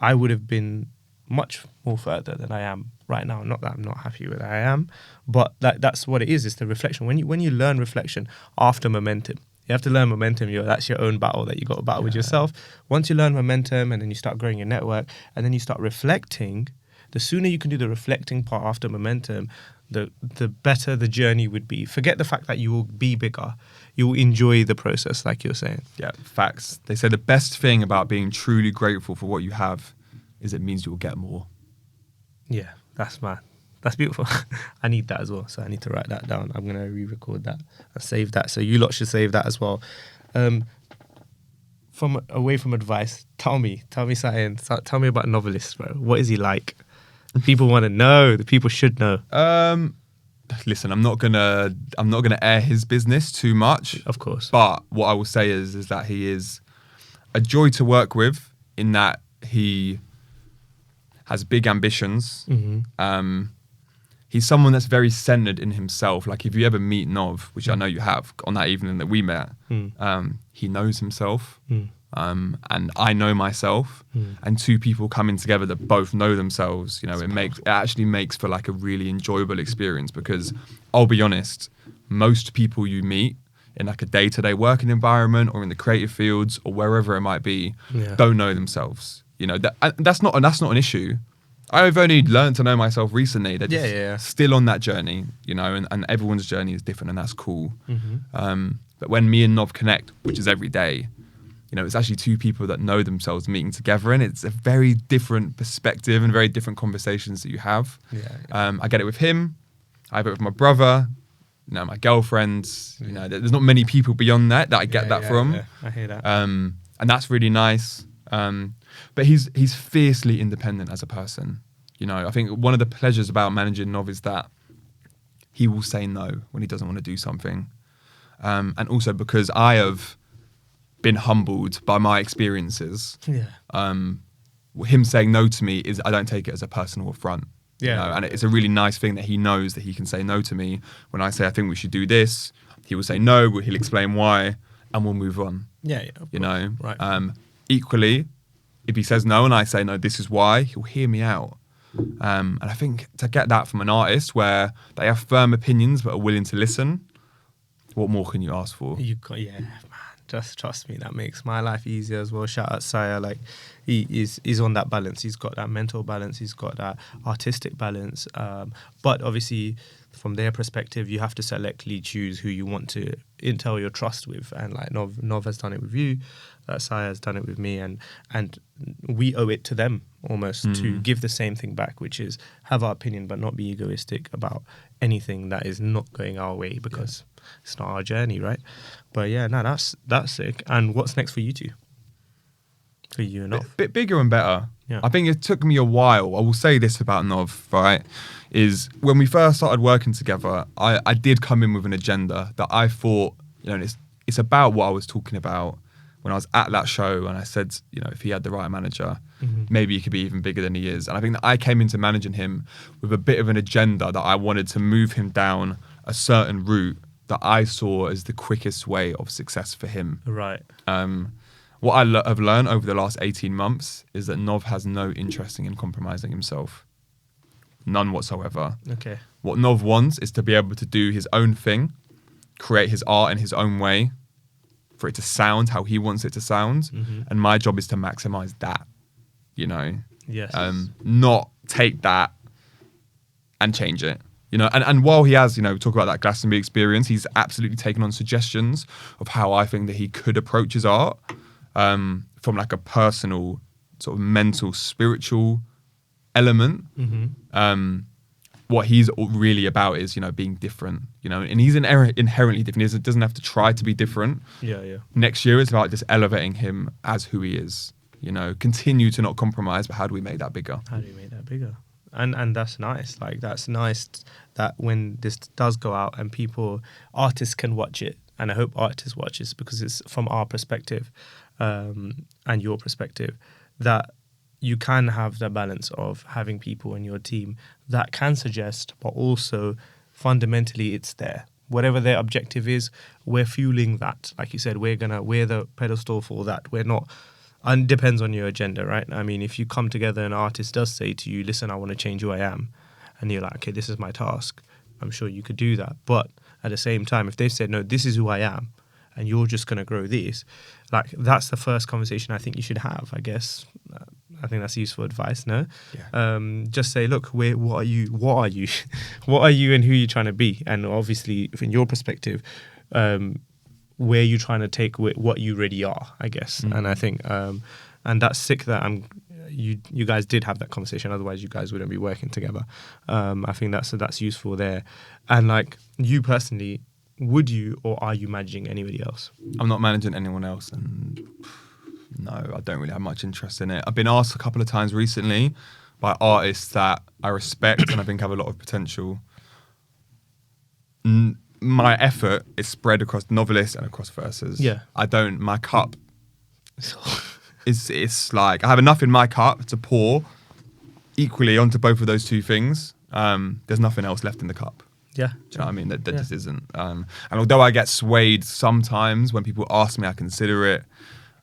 I would have been much more further than I am right now. Not that I'm not happy with where I am, but that's what it is. It's the reflection. When you learn reflection after momentum, you have to learn momentum. That's your own battle that you got to battle with yourself. Once you learn momentum, and then you start growing your network, and then you start reflecting, the sooner you can do the reflecting part after momentum, the better the journey would be. Forget the fact that you will be bigger. You will enjoy the process, like you're saying. Yeah, facts. They say the best thing about being truly grateful for what you have is it means you will get more. Yeah, that's mad. That's beautiful. I need that as well, so I need to write that down. I'm going to re-record that and save that. So you lot should save that as well. From away from advice, tell me something. Tell me about Novelist, bro. What is he like? People want to know. The people should know. Listen, I'm not gonna air his business too much, Of course. But what I will say is that he is a joy to work with, in that he has big ambitions. Mm-hmm. He's someone that's very centered in himself. Like, if you ever meet Nov, which I know you have on that evening that we met, he knows himself. And I know myself, and two people coming together that both know themselves, it actually makes for like a really enjoyable experience, because I'll be honest, most people you meet in like a day-to-day working environment or in the creative fields or wherever it might be don't know themselves. That's not an issue. I've only learned to know myself recently. They're just still on that journey, and everyone's journey is different, and that's cool. But when me and Nov connect, which is every day, it's actually two people that know themselves meeting together, and it's a very different perspective and very different conversations that you have. I get it with him. I have it with my brother, my girlfriend. There's not many people beyond that I get that from. Yeah. I hear that. And that's really nice. But he's fiercely independent as a person. I think one of the pleasures about managing Nov is that he will say no when he doesn't want to do something. And also because I have been humbled by my experiences. Him saying no to me I don't take it as a personal affront. And it's a really nice thing that he knows that he can say no to me. When I say I think we should do this, he will say no, he'll explain why, and we'll move on. Right. Equally, if he says no and I say no, this is why, he'll hear me out. And I think to get that from an artist where they have firm opinions but are willing to listen, what more can you ask for? Man, just trust me, that makes my life easier as well. Shout out Saya, like he's on that balance. He's got that mental balance. He's got that artistic balance. But obviously, from their perspective, you have to selectly choose who you want to intel your trust with. And like Nov has done it with you, Saya has done it with me, and we owe it to them almost to give the same thing back, which is have our opinion but not be egoistic about anything that is not going our way, because it's not our journey, right? But that's sick. And what's next for you two? For you and Nov? Bit bigger and better. Yeah. I think it took me a while. I will say this about Nov, right? Is when we first started working together, I did come in with an agenda that I thought, it's about what I was talking about when I was at that show, and I said, if he had the right manager, maybe he could be even bigger than he is. And I think that I came into managing him with a bit of an agenda that I wanted to move him down a certain route that I saw as the quickest way of success for him. Right. What I have learned over the last 18 months is that Nov has no interest in compromising himself. None whatsoever. Okay. What Nov wants is to be able to do his own thing, create his art in his own way, for it to sound how he wants it to sound. And my job is to maximize that, Yes. Not take that and change it. And while he has, talk about that Glastonbury experience, he's absolutely taken on suggestions of how I think that he could approach his art, from like a personal, sort of mental, spiritual element. what he's really about is, you know, being different, you know, and he's inherently different. He doesn't have to try to be different. Yeah. Next year it's about just elevating him as who he is, you know, continue to not compromise, but how do we make that bigger? How do you make that bigger? And that's nice. Like, that's nice that when this does go out and artists can watch it, and I hope artists watch this because it's from our perspective and your perspective, that you can have the balance of having people in your team that can suggest, but also fundamentally it's there. Whatever their objective is, we're fueling that. Like you said, we're the pedestal for that. We're not, and it depends on your agenda, right? I mean, if you come together and an artist does say to you, listen, I want to change who I am, and you're like, okay, this is my task, I'm sure you could do that. But at the same time, if they've said, no, this is who I am, and you're just going to grow this, like, that's the first conversation I think you should have, I guess. I think that's useful advice, no? Yeah. Just say, look, what are you? What are you and who are you trying to be? And obviously, in your perspective, where you trying to take what you really are, I guess. And I think, and that's sick that you guys did have that conversation. Otherwise, you guys wouldn't be working together. I think that's useful there. And like, you personally, would you or are you managing anybody else? I'm not managing anyone else, and no, I don't really have much interest in it. I've been asked a couple of times recently by artists that I respect and I think have a lot of potential. My effort is spread across Novelist and across Verses. Yeah. My cup it's like, I have enough in my cup to pour equally onto both of those two things. There's nothing else left in the cup. Yeah. Do you know what I mean? That just isn't. And although I get swayed sometimes when people ask me, I consider it,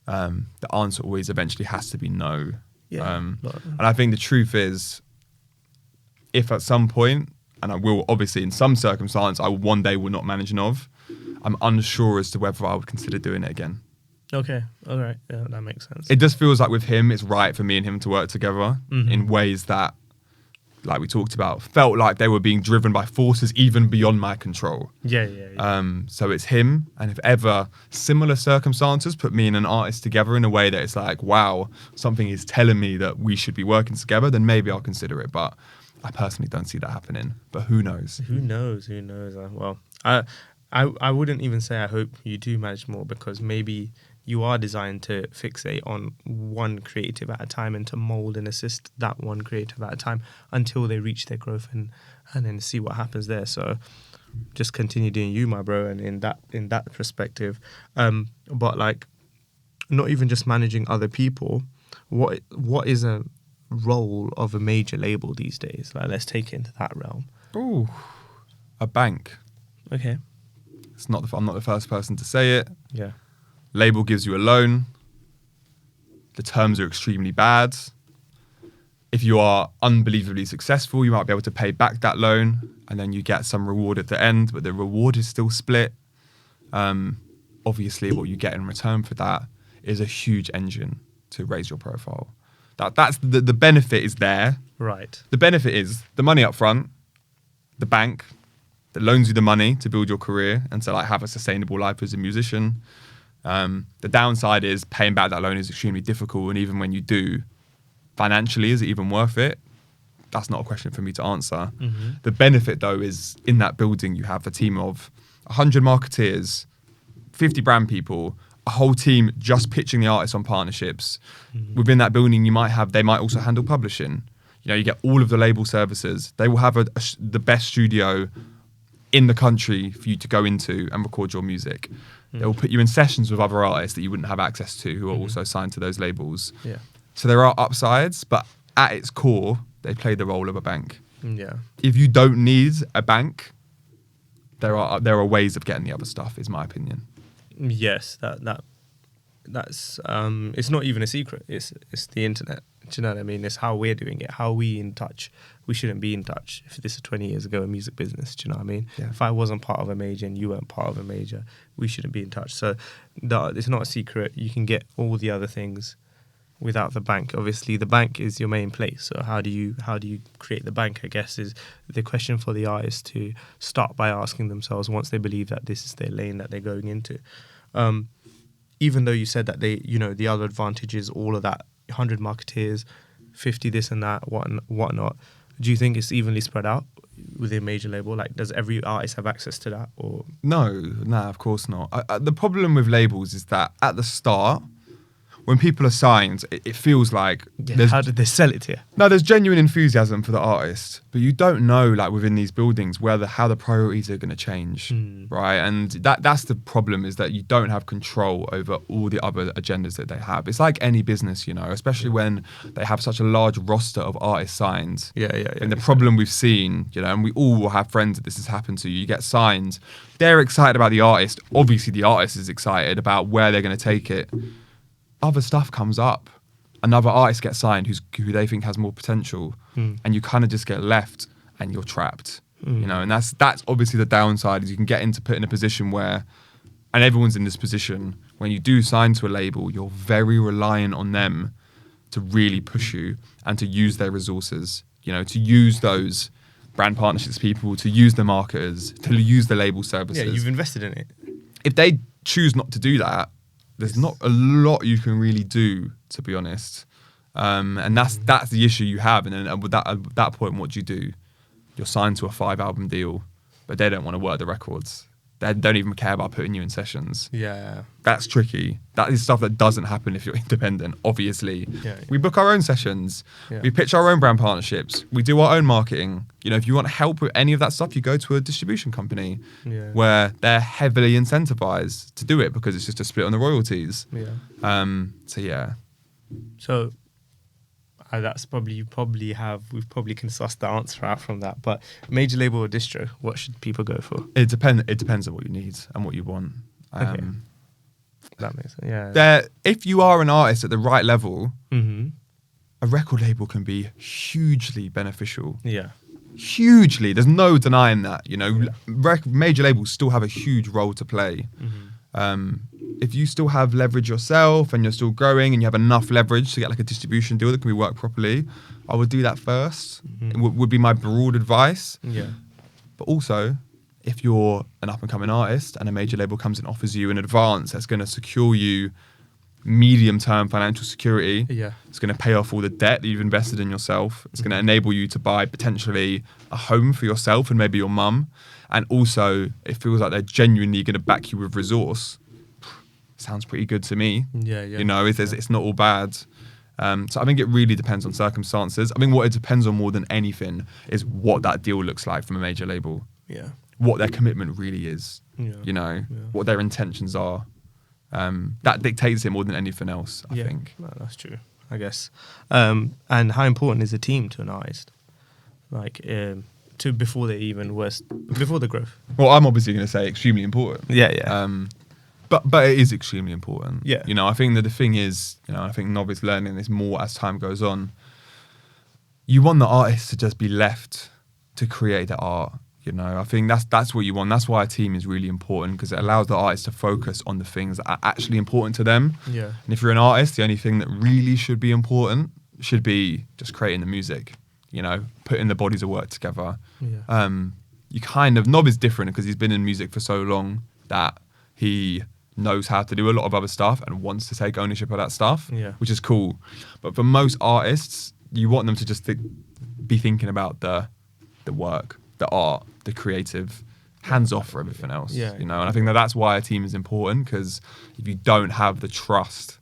the answer always eventually has to be no. Yeah. And I think the truth is, if at some point, and I will obviously in some circumstance, I one day will not manage Nov, I'm unsure as to whether I would consider doing it again. Okay. All right. Yeah, that makes sense. It just feels like with him, it's right for me and him to work together in ways that, like we talked about, felt like they were being driven by forces even beyond my control. Yeah. So it's him, and if ever similar circumstances put me and an artist together in a way that it's like, wow, something is telling me that we should be working together, then maybe I'll consider it. But I personally don't see that happening. But who knows? Who knows? Well, I wouldn't even say I hope you do manage more, because maybe you are designed to fixate on one creative at a time and to mold and assist that one creative at a time until they reach their growth and then see what happens there. So just continue doing you, my bro, and in that perspective. But like, not even just managing other people, what is a role of a major label these days? Like, let's take it into that realm. Ooh, a bank. Okay. I'm not the first person to say it. Yeah. Label gives you a loan. The terms are extremely bad. If you are unbelievably successful, you might be able to pay back that loan, and then you get some reward at the end, but the reward is still split. Obviously, what you get in return for that is a huge engine to raise your profile. That's the benefit is there. Right. The benefit is the money up front, the bank that loans you the money to build your career and to like have a sustainable life as a musician. The downside is paying back that loan is extremely difficult, and even when you do, financially, is it even worth it? That's not a question for me to answer. The benefit, though, is in that building you have a team of 100 marketeers, 50 brand people, a whole team just pitching the artists on partnerships. Within that building, they might also handle publishing. You know, you get all of the label services. They will have the best studio in the country for you to go into and record your music. They will put you in sessions with other artists that you wouldn't have access to who are also signed to those labels. Yeah. So there are upsides, but at its core, they play the role of a bank. Yeah. If you don't need a bank, there are ways of getting the other stuff, is my opinion. Yes, that's it's not even a secret. It's the internet. Do you know what I mean? It's how we're doing it, how we in touch. We shouldn't be in touch if this is 20 years ago, a music business. Do you know what I mean? Yeah. If I wasn't part of a major and you weren't part of a major, we shouldn't be in touch. So it's not a secret. You can get all the other things without the bank. Obviously, the bank is your main place. So how do you create the bank, I guess, is the question for the artist to start by asking themselves once they believe that this is their lane that they're going into. Even though you said that the other advantage is all of that, 100 marketeers, 50 this and that, whatnot. Do you think it's evenly spread out? within major label? Like, does every artist have access to that? Or No, of course not. The problem with labels is that at the start, when people are signed, it feels like how did they sell it to you? No, there's genuine enthusiasm for the artist, but you don't know, like within these buildings, how the priorities are going to change, right? And that's the problem, is that you don't have control over all the other agendas that they have. It's like any business, especially when they have such a large roster of artists signed. Yeah. And the problem we've seen, and we all will have friends that this has happened to. You get signed, they're excited about the artist. Obviously, the artist is excited about where they're going to take it. Other stuff comes up. Another artist gets signed who they think has more potential, and you kind of just get left and you're trapped. And that's obviously the downside, is you can get put in a position where, and everyone's in this position, when you do sign to a label, you're very reliant on them to really push you and to use their resources, to use those brand partnerships people, to use the marketers, to use the label services. Yeah, you've invested in it. If they choose not to do that, there's not a lot you can really do, to be honest. And that's the issue you have. And then at that point, what do? You're signed to a 5-album deal, but they don't want to work the records. They don't even care about putting you in sessions. Yeah. That's tricky. That is stuff that doesn't happen if you're independent, obviously. Yeah. We book our own sessions. Yeah. We pitch our own brand partnerships. We do our own marketing. If you want help with any of that stuff, you go to a distribution company where they're heavily incentivized to do it, because it's just a split on the royalties. Yeah. So that's we've probably can suss the answer out from that. But major label or distro, what should people go for? It depends on what you need and what you want. Okay. That makes sense. Yeah. If you are an artist at the right level, Mm-hmm. a record label can be hugely beneficial. Yeah. Hugely. There's no denying that. Major labels still have a huge role to play. Mm-hmm. If you still have leverage yourself and you're still growing and you have enough leverage to get like a distribution deal that can be worked properly, I would do that first. Mm-hmm. It would be my broad advice. Yeah. But also, if you're an up-and-coming artist and a major label comes and offers you an advance that's going to secure you medium-term financial security, it's going to pay off all the debt that you've invested in yourself, it's going to enable you to buy potentially a home for yourself and maybe your mum, and also it feels like they're genuinely going to back you with resource. Sounds pretty good to me. It's not all bad. So I think it really depends on circumstances. I think what it depends on more than anything is what that deal looks like from a major label. Yeah. What their commitment really is. What their intentions are. That dictates it more than anything else, I think. No, that's true, I guess. And how important is a team to an artist? Like, before the growth? Well, I'm obviously going to say extremely important. Yeah. But it is extremely important. Yeah. I think that the thing is, I think Novelist learning this more as time goes on. You want the artist to just be left to create the art. I think that's what you want. That's why a team is really important, because it allows the artist to focus on the things that are actually important to them. Yeah. And if you're an artist, the only thing that really should be important should be just creating the music. Putting the bodies of work together. Yeah. Nob is different because he's been in music for so long that he knows how to do a lot of other stuff and wants to take ownership of that stuff, which is cool. But for most artists, you want them to just be thinking about the work, the art, the creative, hands off for everything else. And I think that's why a team is important, because if you don't have the trust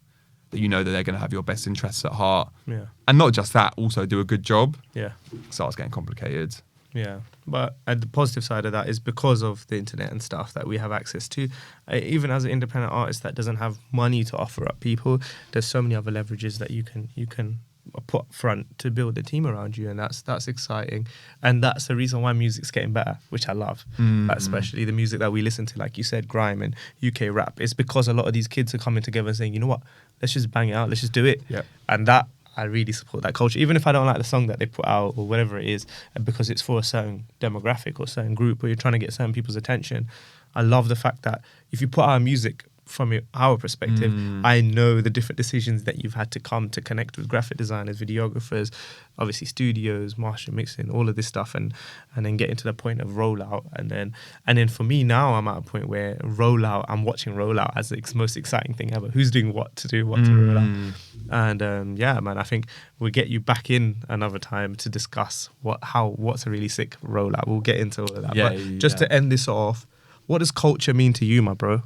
that that they're going to have your best interests at heart, and not just that, also do a good job, it starts getting complicated. Yeah, but the positive side of that is because of the internet and stuff that we have access to, even as an independent artist that doesn't have money to offer up people, there's so many other leverages that you can put up front to build a team around you, and that's exciting. And that's the reason why music's getting better, which I love. Especially the music that we listen to, like you said, grime and UK rap. It's because a lot of these kids are coming together and saying, you know what, let's just bang it out, let's just do it. And that, I really support that culture, even if I don't like the song that they put out or whatever it is, because it's for a certain demographic or certain group, or you're trying to get certain people's attention. I love the fact that if you put out music from our perspective, I know the different decisions that you've had to come to connect with graphic designers, videographers, obviously studios, mastering, mixing, all of this stuff, and then getting to the point of rollout, and then for me now, I'm at a point where I'm watching rollout as the most exciting thing ever. Who's doing what to roll out, and yeah, man, I think we'll get you back in another time to discuss what's a really sick rollout. We'll get into all of that, but just to end this off, what does culture mean to you, my bro?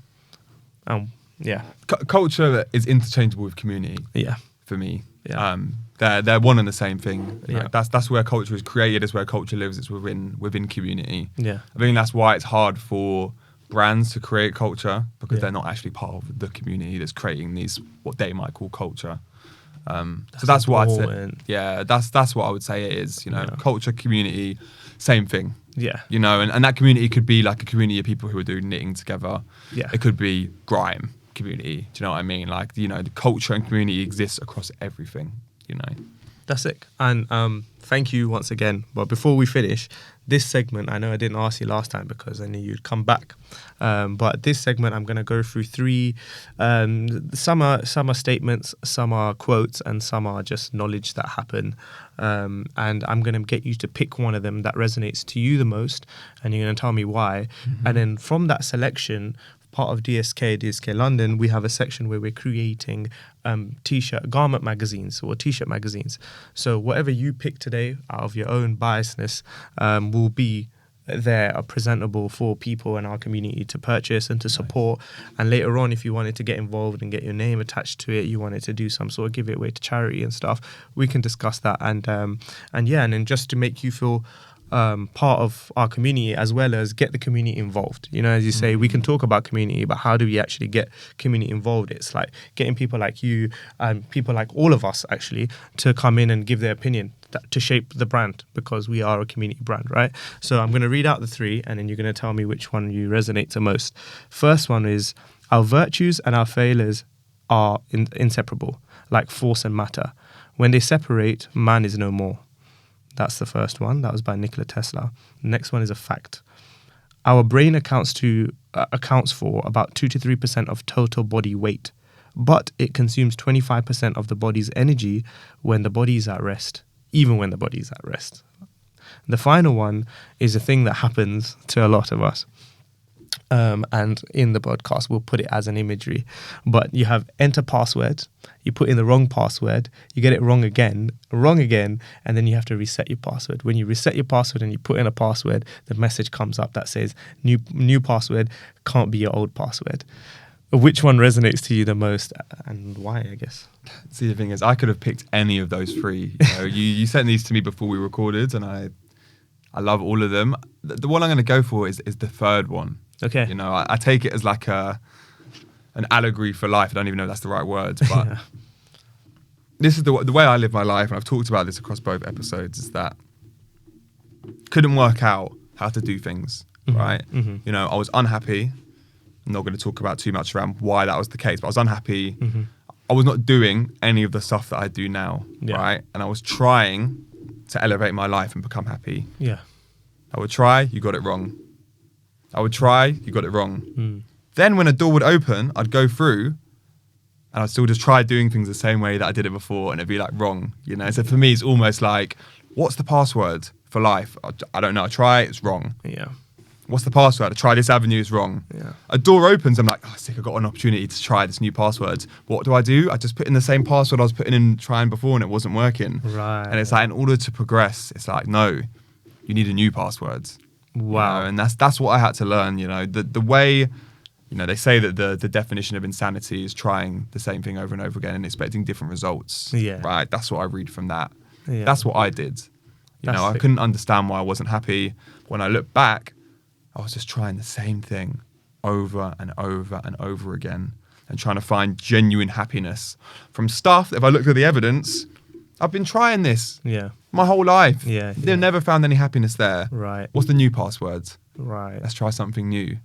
Yeah. Culture is interchangeable with community. Yeah. For me. Yeah. They're one and the same thing. Yeah. That's where culture is created. It's where culture lives. It's within community. Yeah. I think that's why it's hard for brands to create culture, because they're not actually part of the community that's creating these what they might call culture. So that's what I'd say. Yeah, that's what I would say it is. Culture, community, same thing. Yeah. And that community could be like a community of people who are doing knitting together. Yeah. It could be GRIME community. Do you know what I mean? Like, the culture and community exists across everything, That's it. And thank you once again. But before we finish, this segment, I know I didn't ask you last time because I knew you'd come back. But this segment, I'm going to go through 3. Some are statements, some are quotes, and some are just knowledge that happen. And I'm going to get you to pick one of them that resonates to you the most, and you're going to tell me why. And then from that selection, part of DSK London, we have a section where we're creating garment magazines or t-shirt magazines. So whatever you pick today out of your own biasness will be there, are presentable for people in our community to purchase and to support. And later on, if you wanted to get involved and get your name attached to it, you wanted to do some sort of give it away to charity and stuff, we can discuss that. And then just to make you feel part of our community, as well as get the community involved. As you say, we can talk about community, but how do we actually get community involved? It's like getting people like you and people like all of us actually to come in and give their opinion to shape the brand, because we are a community brand, right? So I'm going to read out the 3, and then you're going to tell me which one you resonate the most. First one is, our virtues and our failures are inseparable, like force and matter. When they separate, man is no more. That's the first one. That was by Nikola Tesla. The next one is a fact. Our brain accounts for about 2 to 3% of total body weight, but it consumes 25% of the body's energy when the body is at rest, even when the body is at rest. The final one is a thing that happens to a lot of us. And in the podcast, we'll put it as an imagery. But you have enter password, you put in the wrong password, you get it wrong again, and then you have to reset your password. When you reset your password and you put in a password, the message comes up that says, new password can't be your old password. Which one resonates to you the most, and why, I guess? See, the thing is, I could have picked any of those 3. You sent these to me before we recorded, and I love all of them. The one I'm going to go for is the third one. Okay. I take it as like an allegory for life. I don't even know if that's the right word, but this is the way I live my life, and I've talked about this across both episodes, is that couldn't work out how to do things, right? I was unhappy. I'm not going to talk about too much around why that was the case, but I was unhappy. I was not doing any of the stuff that I do now, right? And I was trying to elevate my life and become happy. Yeah. I would try, you got it wrong. I would try, you got it wrong. Then when a door would open, I'd go through and I'd still just try doing things the same way that I did it before, and it'd be like wrong, So for me, it's almost like, what's the password for life? I don't know. I try, it's wrong. Yeah. What's the password? I try this avenue, it's wrong. Yeah. A door opens, I'm like, sick, I got an opportunity to try this new password. What do? I just put in the same password I was putting in trying before, and it wasn't working. Right. And it's like, in order to progress, it's like, no, you need a new password. Wow. And that's what I had to learn, the way, they say that the definition of insanity is trying the same thing over and over again and expecting different results. Yeah. Right. That's what I read from that. Yeah. That's what I did. I couldn't understand why I wasn't happy. When I look back, I was just trying the same thing over and over and over again, and trying to find genuine happiness from stuff. If I looked at the evidence, I've been trying this my whole life. They've never found any happiness there. Right. What's the new password? Right. Let's try something new.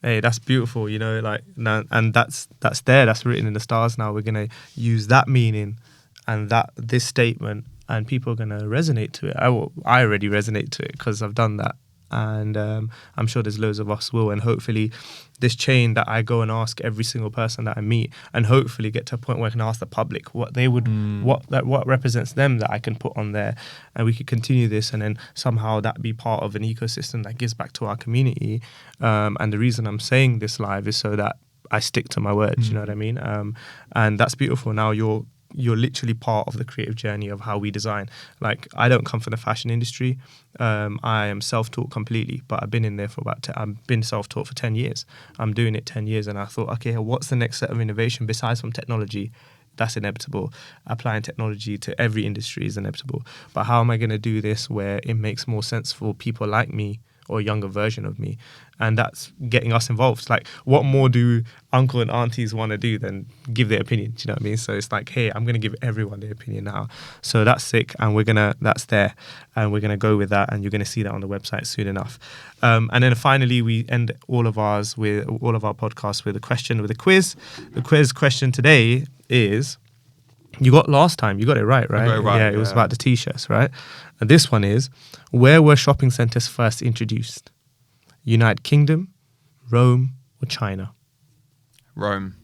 Hey, that's beautiful, and that's there. That's written in the stars now. We're going to use that meaning and this statement, and people are going to resonate to it. I already resonate to it because I've done that. And I'm sure there's loads of us will. And hopefully this chain that I go and ask every single person that I meet, and hopefully get to a point where I can ask the public what they would, what represents them that I can put on there, and we could continue this, and then somehow that be part of an ecosystem that gives back to our community. And the reason I'm saying this live is so that I stick to my words. You know what I mean? And that's beautiful. Now you're literally part of the creative journey of how we design. Like, I don't come from the fashion industry. I am self-taught completely, but I've been in there for I've been self-taught for 10 years. I'm doing it 10 years, and I thought, okay, what's the next set of innovation besides from technology? That's inevitable. Applying technology to every industry is inevitable. But how am I going to do this where it makes more sense for people like me, or a younger version of me? And that's getting us involved. Like, what more do uncle and aunties want to do than give their opinion? Do you know what I mean? So it's like, hey, I'm going to give everyone their opinion now. So that's sick, and that's there, and we're going to go with that, and you're going to see that on the website soon enough. And then finally, we end all of our podcasts with a quiz. The quiz question today is, you got last time, you got it right? I got it right, yeah, it was about the t-shirts, right? And this one is, where were shopping centres first introduced? United Kingdom, Rome, or China? Rome.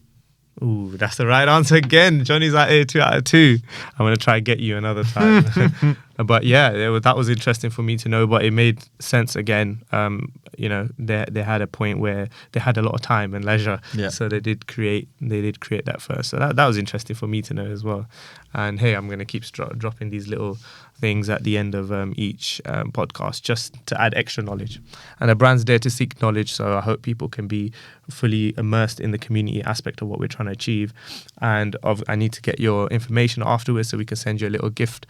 Ooh, that's the right answer again. Johnny's at 2 out of 2. I'm going to try and get you another time. But yeah, that was interesting for me to know, but it made sense again. They had a point where they had a lot of time and leisure. Yeah. So they did create that first. So that was interesting for me to know as well. And hey, I'm going to keep dropping these little things at the end of each podcast, just to add extra knowledge. And the brand's there to seek knowledge, so I hope people can be fully immersed in the community aspect of what we're trying to achieve. And I need to get your information afterwards, so we can send you a little gift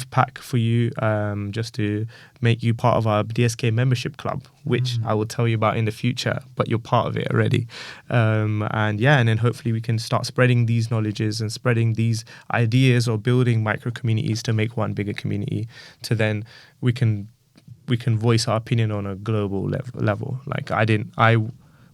pack for you, just to make you part of our DSK membership club, which I will tell you about in the future, but you're part of it already. And then hopefully we can start spreading these knowledges and spreading these ideas, or building micro communities to make one bigger community, to then we can voice our opinion on a global level. Like, I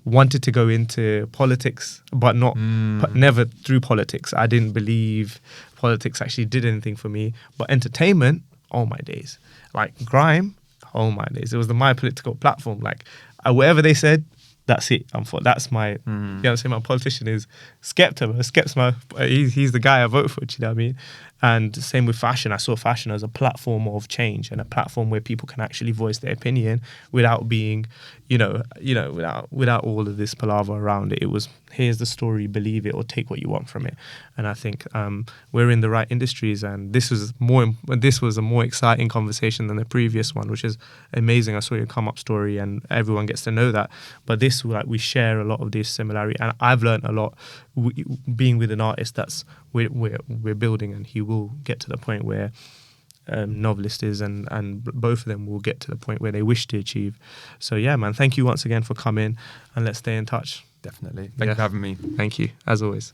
wanted to go into politics, but never through politics. I didn't believe politics actually did anything for me. But entertainment, oh my days. Like GRIME, oh my days. It was my political platform. Like, whatever they said, that's it. That's my, you know what I'm saying? My politician is Skepta. He's the guy I vote for, do you know what I mean? And same with fashion. I saw fashion as a platform of change, and a platform where people can actually voice their opinion without being, without all of this palaver around it. It was, here's the story, believe it or take what you want from it. And I think we're in the right industries, and this was a more exciting conversation than the previous one, which is amazing. I saw your come up story, and everyone gets to know that. But this, like, we share a lot of this similarity, and I've learned a lot being with an artist that's we're building, and he will get to the point where Novelist is, and both of them will get to the point where they wish to achieve. So yeah, man, thank you once again for coming, and let's stay in touch. Definitely. Thank you for having me. Thank you, as always.